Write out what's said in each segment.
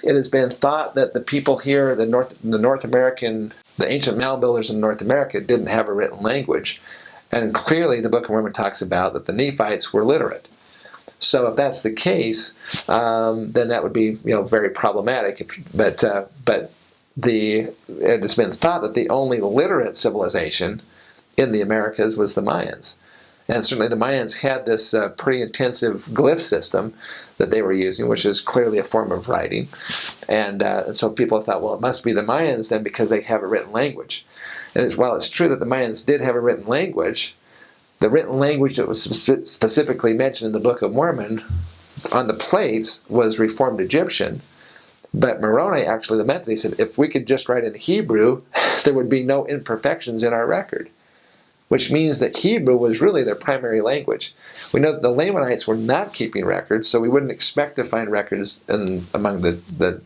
It has been thought that the people here, the ancient mound builders in North America, didn't have a written language. And clearly the Book of Mormon talks about that the Nephites were literate. So if that's the case, then that would be very problematic. But it has been thought that the only literate civilization in the Americas was the Mayans. And certainly the Mayans had this pretty intensive glyph system that they were using, which is clearly a form of writing. And so people thought, well, it must be the Mayans then because they have a written language. And while it's true that the Mayans did have a written language, the written language that was specifically mentioned in the Book of Mormon on the plates was Reformed Egyptian. But Moroni, actually the Methodist, said if we could just write in Hebrew, there would be no imperfections in our record. Which means that Hebrew was really their primary language. We know that the Lamanites were not keeping records, so we wouldn't expect to find records among the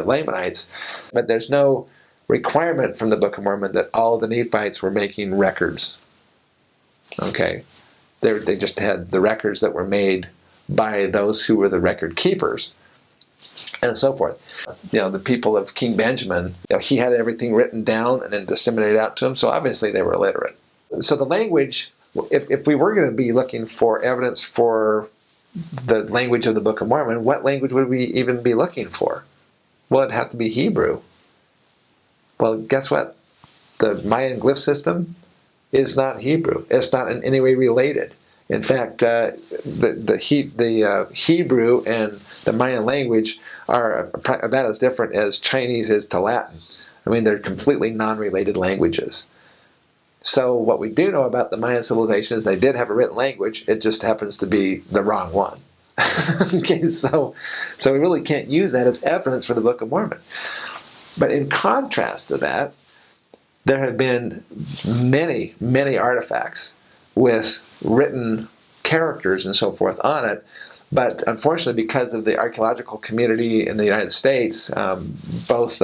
Lamanites. But there's no requirement from the Book of Mormon that all the Nephites were making records. Okay, they just had the records that were made by those who were the record keepers, and so forth. The people of King Benjamin, he had everything written down and then disseminated out to them, so obviously they were illiterate. So the language, if we were going to be looking for evidence for the language of the Book of Mormon, what language would we even be looking for? Well, it'd have to be Hebrew. Well, guess what? The Mayan glyph system is not Hebrew. It's not in any way related. In fact, the Hebrew and the Mayan language are about as different as Chinese is to Latin. I mean, they're completely non-related languages. So what we do know about the Mayan civilization is they did have a written language. It just happens to be the wrong one. Okay, so we really can't use that as evidence for the Book of Mormon. But in contrast to that, there have been many, many artifacts with written characters and so forth on it. But unfortunately, because of the archaeological community in the United States, both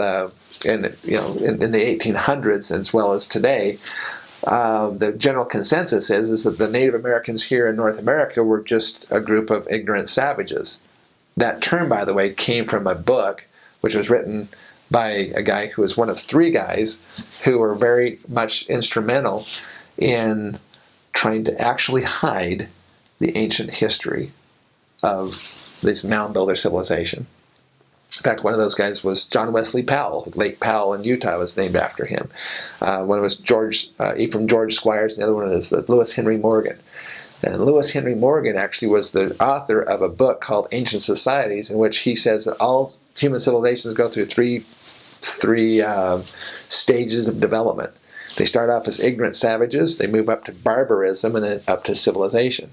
in the 1800s as well as today, the general consensus is that the Native Americans here in North America were just a group of ignorant savages. That term, by the way, came from a book which was written by a guy who was one of three guys who were very much instrumental in trying to actually hide the ancient history of this mound builder civilization. In fact, one of those guys was John Wesley Powell. Lake Powell in Utah was named after him. One was Ephraim George Squires, and the other one is Lewis Henry Morgan. And Lewis Henry Morgan actually was the author of a book called Ancient Societies, in which he says that all human civilizations go through three stages of development. They start off as ignorant savages, they move up to barbarism, and then up to civilization.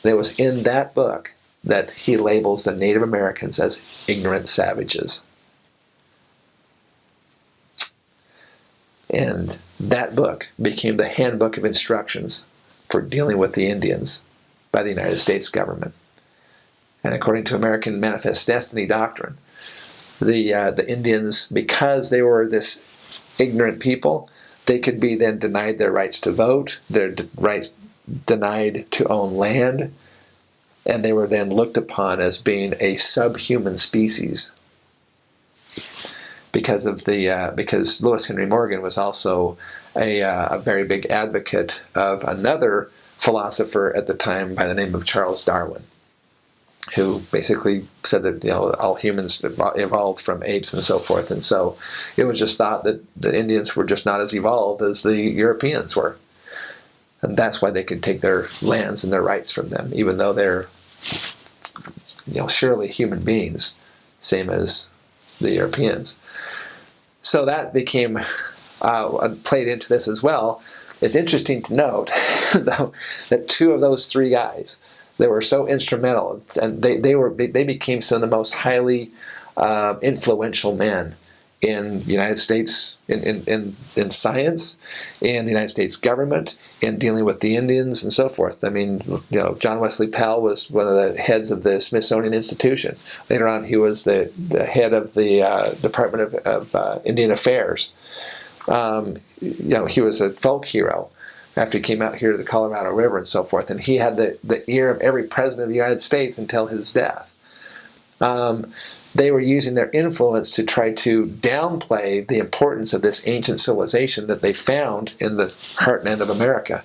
And it was in that book that he labels the Native Americans as ignorant savages. And that book became the handbook of instructions for dealing with the Indians by the United States government. And according to American Manifest Destiny doctrine, the Indians, because they were this ignorant people, they could be then denied their rights to vote, their rights denied to own land, and they were then looked upon as being a subhuman species because Lewis Henry Morgan was also a very big advocate of another philosopher at the time by the name of Charles Darwin, who basically said that all humans evolved from apes and so forth, and so it was just thought that the Indians were just not as evolved as the Europeans were. And that's why they could take their lands and their rights from them, even though they're surely human beings, same as the Europeans. So that became played into this as well. It's interesting to note, though, that two of those three guys, they were so instrumental, and they became some of the most highly influential men in the United States, in science, in the United States government, in dealing with the Indians and so forth. I mean, John Wesley Powell was one of the heads of the Smithsonian Institution. Later on, he was the head of the Department of Indian Affairs. He was a folk hero after he came out here to the Colorado River and so forth, and he had the ear of every president of the United States until his death. they were using their influence to try to downplay the importance of this ancient civilization that they found in the heartland of America.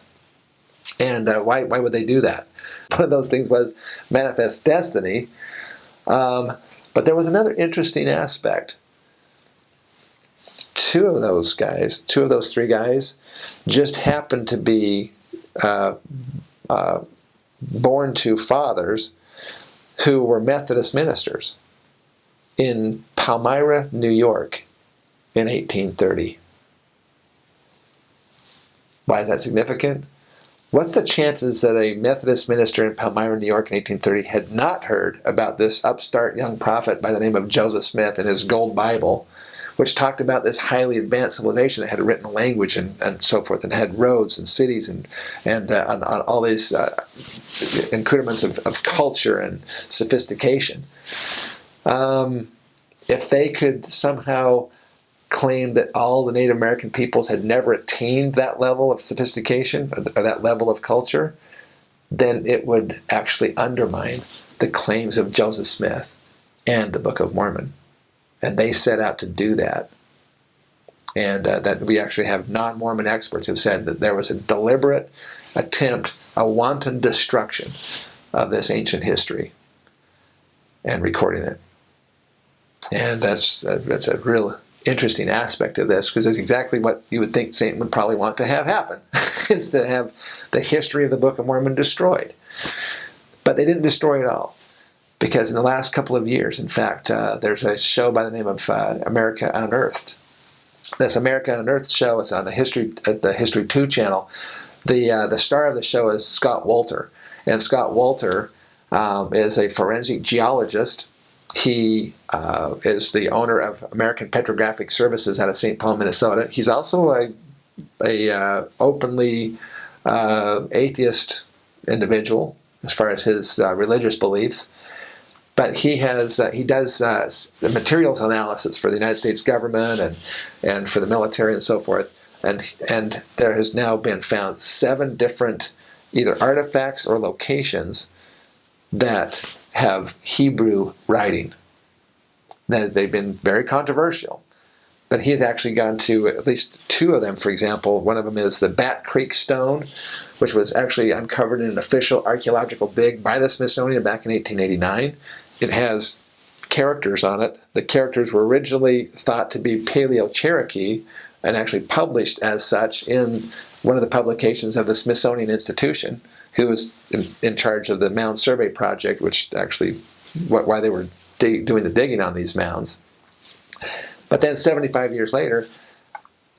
And why would they do that? One of those things was manifest destiny. But there was another interesting aspect. Two of those three guys, just happened to be born to fathers who were Methodist ministers in Palmyra, New York, in 1830. Why is that significant? What's the chances that a Methodist minister in Palmyra, New York in 1830 had not heard about this upstart young prophet by the name of Joseph Smith and his Gold Bible, which talked about this highly advanced civilization that had a written language and so forth, and had roads and cities and all these accoutrements of culture and sophistication? If they could somehow claim that all the Native American peoples had never attained that level of sophistication or that level of culture, then it would actually undermine the claims of Joseph Smith and the Book of Mormon. And they set out to do that. And that we actually have non-Mormon experts who said that there was a deliberate attempt, a wanton destruction of this ancient history and recording it. And that's a real interesting aspect of this, because it's exactly what you would think Satan would probably want to have happen, is to have the history of the Book of Mormon destroyed. But they didn't destroy it all, because in the last couple of years, in fact, there's a show by the name of America Unearthed. This America Unearthed show is on the History 2 channel. The star of the show is Scott Wolter, and Scott Wolter is a forensic geologist. He is the owner of American Petrographic Services out of St. Paul, Minnesota. He's also a openly atheist individual as far as his religious beliefs. But he does the materials analysis for the United States government and for the military and so forth. And there has now been found 7 different either artifacts or locations that have Hebrew writing. They've been very controversial, but he's actually gone to at least 2 of them. For example, one of them is the Bat Creek Stone, which was actually uncovered in an official archaeological dig by the Smithsonian back in 1889. It has characters on it. The characters were originally thought to be Paleo-Cherokee and actually published as such in one of the publications of the Smithsonian Institution, who was in charge of the Mound Survey Project, which actually, why they were doing the digging on these mounds. But then 75 years later,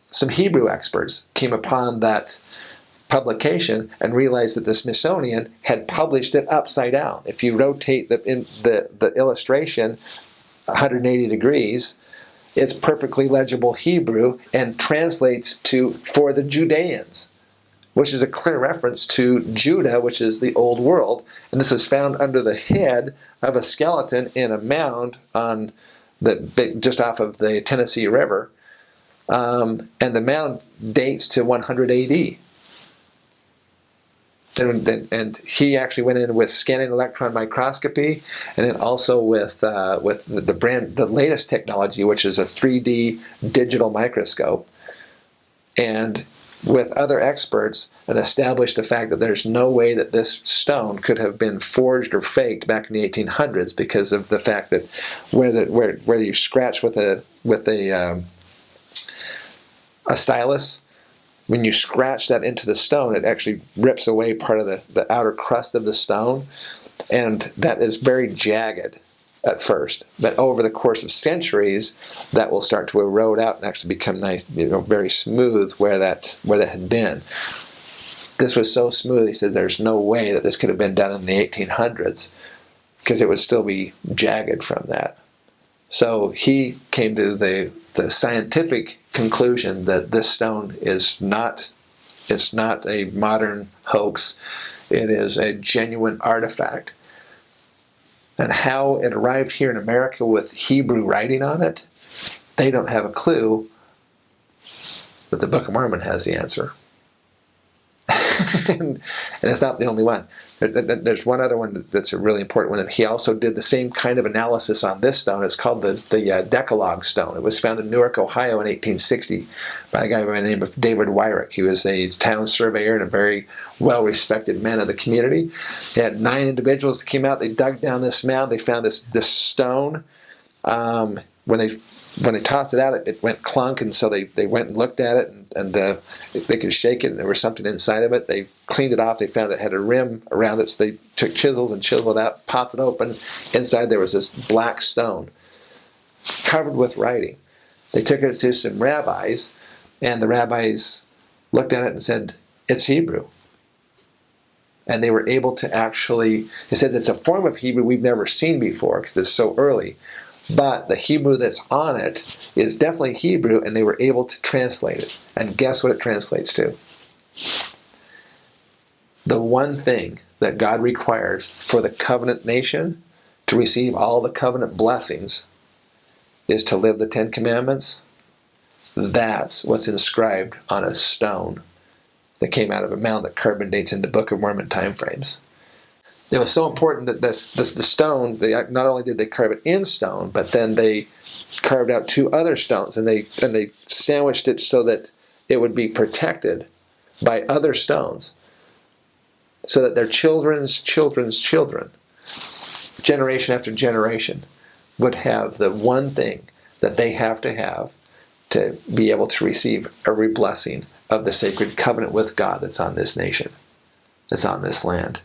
some Hebrew experts came upon that publication and realized that the Smithsonian had published it upside down. If you rotate the illustration 180 degrees, it's perfectly legible Hebrew and translates to "for the Judeans," which is a clear reference to Judah, which is the old world. And this is found under the head of a skeleton in a mound on just off of the Tennessee River. And the mound dates to 100 AD. And he actually went in with scanning electron microscopy, and then also with the latest technology, which is a 3D digital microscope, and with other experts, and established the fact that there's no way that this stone could have been forged or faked back in the 1800s, because of the fact that where you scratch with a stylus, when you scratch that into the stone, it actually rips away part of the outer crust of the stone, and that is very jagged at first. But over the course of centuries, that will start to erode out and actually become nice, very smooth where that had been. This was so smooth, he says, there's no way that this could have been done in the 1800s, because it would still be jagged from that. So he came to the scientific conclusion that this stone is not a modern hoax. It is a genuine artifact. And how it arrived here in America with Hebrew writing on it, they don't have a clue, but the Book of Mormon has the answer. and it's not the only one. There's one other one that's a really important one. He also did the same kind of analysis on this stone. It's called the Decalogue Stone. It was found in Newark, Ohio in 1860 by a guy by the name of David Wyrick. He was a town surveyor and a very well-respected man of the community. He had 9 individuals that came out. They dug down this mound. They found this stone. When they tossed it out, it went clunk, and so they went and looked at it, and they could shake it, and there was something inside of it. They cleaned it off. They found it had a rim around it, so they took chisels and chiseled it out, popped it open. Inside there was this black stone covered with writing. They took it to some rabbis, and the rabbis looked at it and said, "It's Hebrew." And they were able to actually, they said it's a form of Hebrew we've never seen before because it's so early. But the Hebrew that's on it is definitely Hebrew, and they were able to translate it. And guess what it translates to? The one thing that God requires for the covenant nation to receive all the covenant blessings is to live the 10 Commandments. That's what's inscribed on a stone that came out of a mound that carbon dates into Book of Mormon time frames. It was so important that the stone, not only did they carve it in stone, but then they carved out 2 other stones, and they sandwiched it so that it would be protected by other stones, so that their children's children's children, generation after generation, would have the one thing that they have to be able to receive every blessing of the sacred covenant with God that's on this nation, that's on this land.